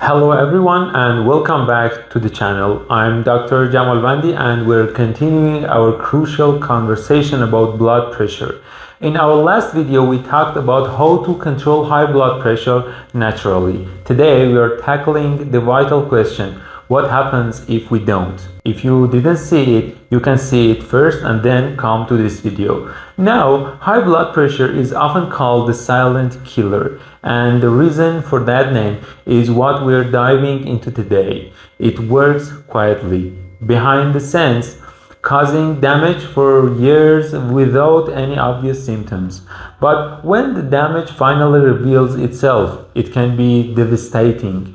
Hello everyone and welcome back to the channel. I'm Dr. Jamalvandi and we're continuing our crucial conversation about blood pressure. In our last video we talked about how to control high blood pressure naturally. Today we are tackling the vital question: what happens if we don't? If you didn't see it, you can see it first and then come to this video. Now, high blood pressure is often called the silent killer, and the reason for that name is what we're diving into today. It works quietly, behind the scenes, causing damage for years without any obvious symptoms. But when the damage finally reveals itself, it can be devastating.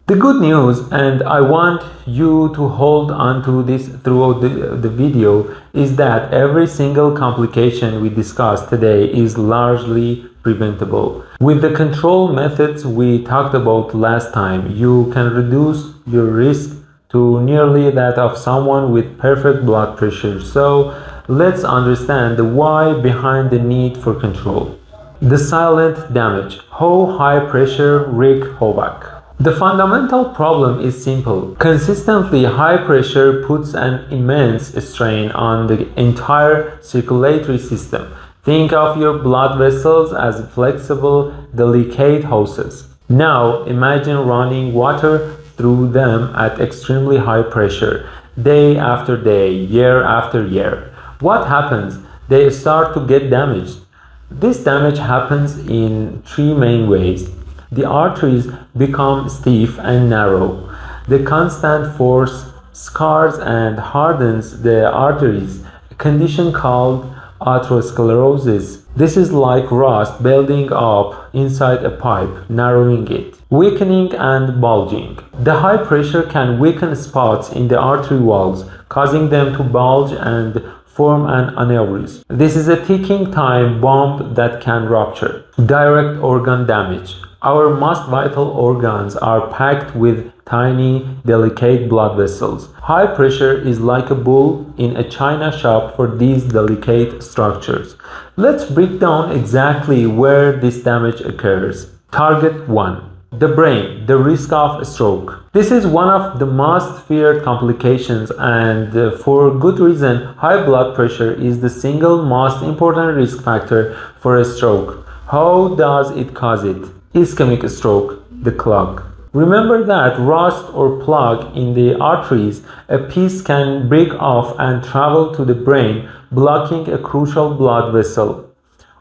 The good news, and I want you to hold on to this throughout the video, is that every single complication we discussed today is largely preventable. With the control methods we talked about last time, you can reduce your risk to nearly that of someone with perfect blood pressure. So let's understand the why behind the need for control. The silent damage. How high pressure wreaks havoc. The fundamental problem is simple. Consistently high pressure puts an immense strain on the entire circulatory system. Think of your blood vessels as flexible, delicate hoses. Now imagine running water through them at extremely high pressure, day after day, year after year. What happens? They start to get damaged. This damage happens in three main ways. The arteries become stiff and narrow. The constant force scars and hardens the arteries, a condition called atherosclerosis. This is like rust building up inside a pipe, narrowing it, weakening and bulging. The high pressure can weaken spots in the artery walls, causing them to bulge and form an aneurysm. This is a ticking time bomb that can rupture. Direct organ damage. Our most vital organs are packed with tiny, delicate blood vessels. High pressure is like a bull in a china shop for these delicate structures. Let's break down exactly where this damage occurs. Target 1. The brain, the risk of stroke. This is one of the most feared complications, and for good reason. High blood pressure is the single most important risk factor for a stroke. How does it cause it? Ischemic stroke, the clog. Remember that rust or plug in the arteries, a piece can break off and travel to the brain, blocking a crucial blood vessel.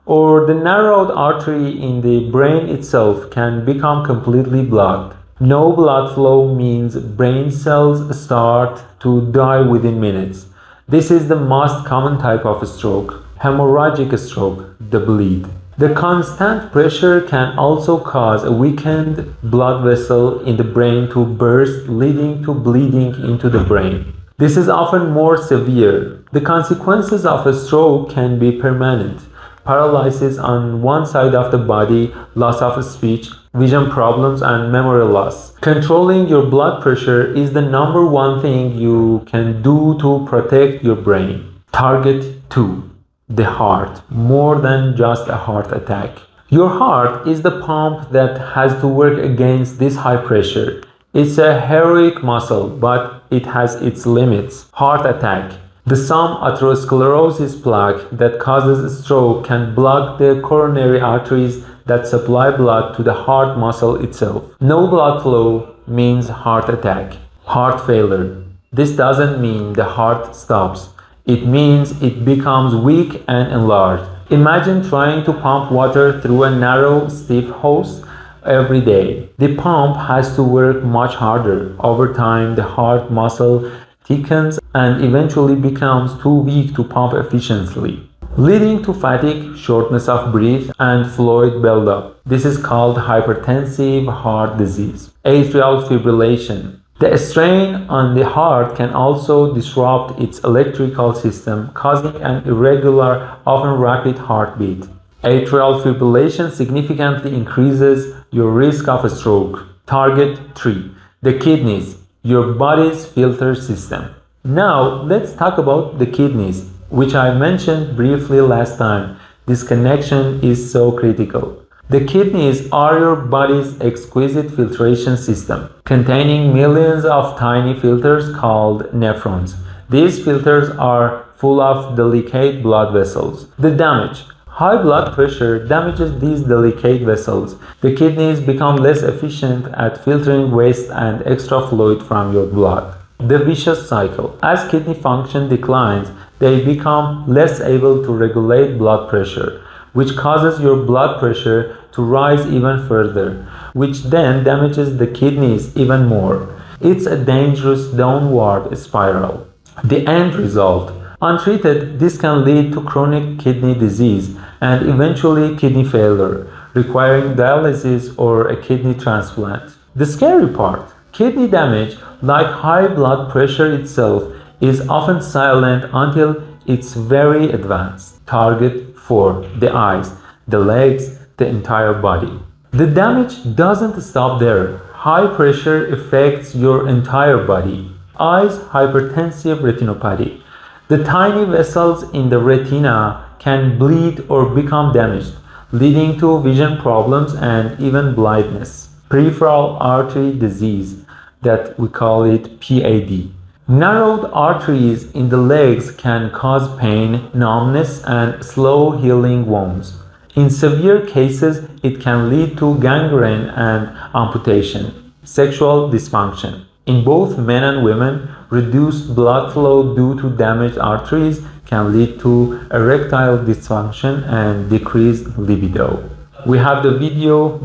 Or the narrowed artery in the brain itself can become completely blocked. No blood flow means brain cells start to die within minutes. This is the most common type of stroke, hemorrhagic stroke, the bleed. The constant pressure can also cause a weakened blood vessel in the brain to burst, leading to bleeding into the brain. This is often more severe. The consequences of a stroke can be permanent. Paralysis on one side of the body, loss of speech, vision problems, and memory loss. Controlling your blood pressure is the number one thing you can do to protect your brain. Target 2. The heart, more than just a heart attack. Your heart is the pump that has to work against this high pressure. It's a heroic muscle, but it has its limits. Heart attack. Some atherosclerosis plaque that causes stroke can block the coronary arteries that supply blood to the heart muscle itself. No blood flow means heart attack. Heart failure. This doesn't mean the heart stops. It means it becomes weak and enlarged. Imagine trying to pump water through a narrow, stiff hose every day. The pump has to work much harder. Over time, the heart muscle thickens and eventually becomes too weak to pump efficiently, leading to fatigue, shortness of breath, and fluid buildup. This is called hypertensive heart disease. Atrial fibrillation. The strain on the heart can also disrupt its electrical system, causing an irregular, often rapid heartbeat. Atrial fibrillation significantly increases your risk of a stroke. Target 3. The kidneys, your body's filter system. Now, let's talk about the kidneys, which I mentioned briefly last time. This connection is so critical. The kidneys are your body's exquisite filtration system, containing millions of tiny filters called nephrons. These filters are full of delicate blood vessels. The damage. High blood pressure damages these delicate vessels. The kidneys become less efficient at filtering waste and extra fluid from your blood. The vicious cycle. As kidney function declines, they become less able to regulate blood pressure, which causes your blood pressure to rise even further, which then damages the kidneys even more. It's a dangerous downward spiral. The end result. Untreated, this can lead to chronic kidney disease and eventually kidney failure, requiring dialysis or a kidney transplant. The scary part. Kidney damage, like high blood pressure itself, is often silent until it's very advanced. Target 4. The eyes, the legs, the entire body. The damage doesn't stop there. High pressure affects your entire body. Eyes, hypertensive retinopathy. The tiny vessels in the retina can bleed or become damaged, leading to vision problems and even blindness. Peripheral artery disease, that we call it PAD. Narrowed arteries in the legs can cause pain, numbness, and slow healing wounds. In severe cases, it can lead to gangrene and amputation. Sexual dysfunction. In both men and women, reduced blood flow due to damaged arteries can lead to erectile dysfunction and decreased libido. We have the video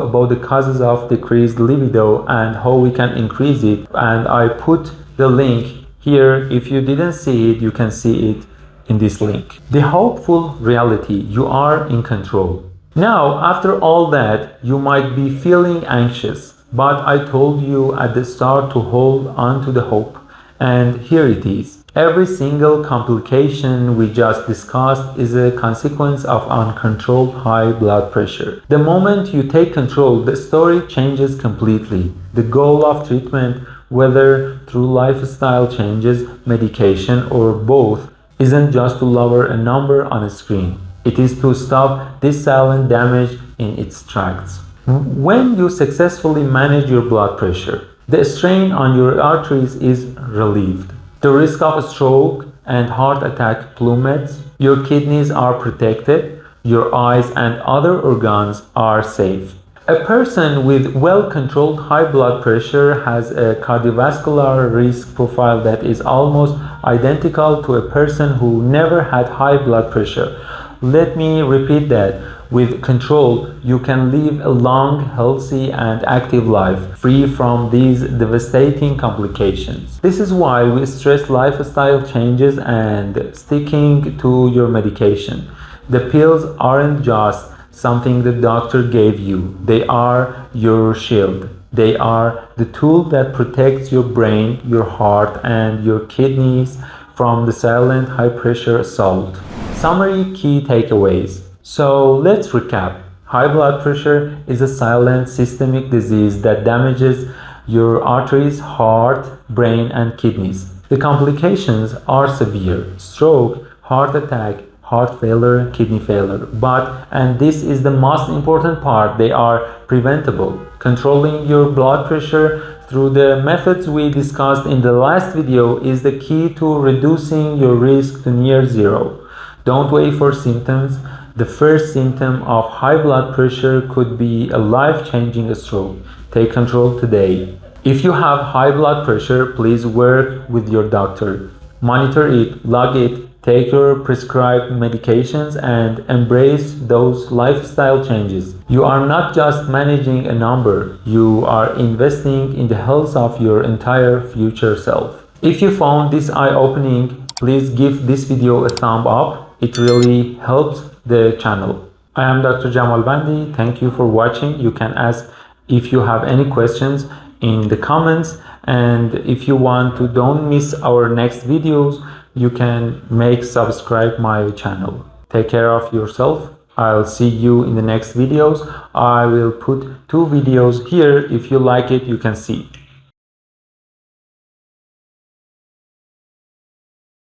about the causes of decreased libido and how we can increase it, and I put the link here. If you didn't see it, you can see it in this link. The hopeful reality: you are in control. Now, after all that, you might be feeling anxious, but I told you at the start to hold on to the hope, and here it is. Every single complication we just discussed is a consequence of uncontrolled high blood pressure. The moment you take control, the story changes completely. The goal of treatment, whether through lifestyle changes, medication, or both, isn't just to lower a number on a screen. It is to stop this silent damage in its tracks. When you successfully manage your blood pressure, the strain on your arteries is relieved. The risk of stroke and heart attack plummets. Your kidneys are protected. Your eyes and other organs are safe. A person with well-controlled high blood pressure has a cardiovascular risk profile that is almost identical to a person who never had high blood pressure. Let me repeat that. With control, you can live a long, healthy, and active life, free from these devastating complications. This is why we stress lifestyle changes and sticking to your medication. The pills aren't just something the doctor gave you. They are your shield. They are the tool that protects your brain, your heart, and your kidneys from the silent high-pressure assault. Summary key takeaways. So let's recap. High blood pressure is a silent systemic disease that damages your arteries, heart, brain, and kidneys. The complications are severe: stroke, heart attack, heart failure, kidney failure. But, and this is the most important part, they are preventable. Controlling your blood pressure through the methods we discussed in the last video is the key to reducing your risk to near zero. Don't wait for symptoms. The first symptom of high blood pressure could be a life-changing stroke. Take control today. If you have high blood pressure, please work with your doctor. Monitor it, log it, take your prescribed medications, and embrace those lifestyle changes. You are not just managing a number, you are investing in the health of your entire future self. If you found this eye-opening, please give this video a thumb up. It really helps the channel. I am Dr. Jamalvandi. Thank you for watching. You can ask if you have any questions in the comments, and if you want to don't miss our next videos, you can subscribe my channel. Take care of yourself. I'll see you in the next videos. I will put 2 videos here. If you like it, you can see.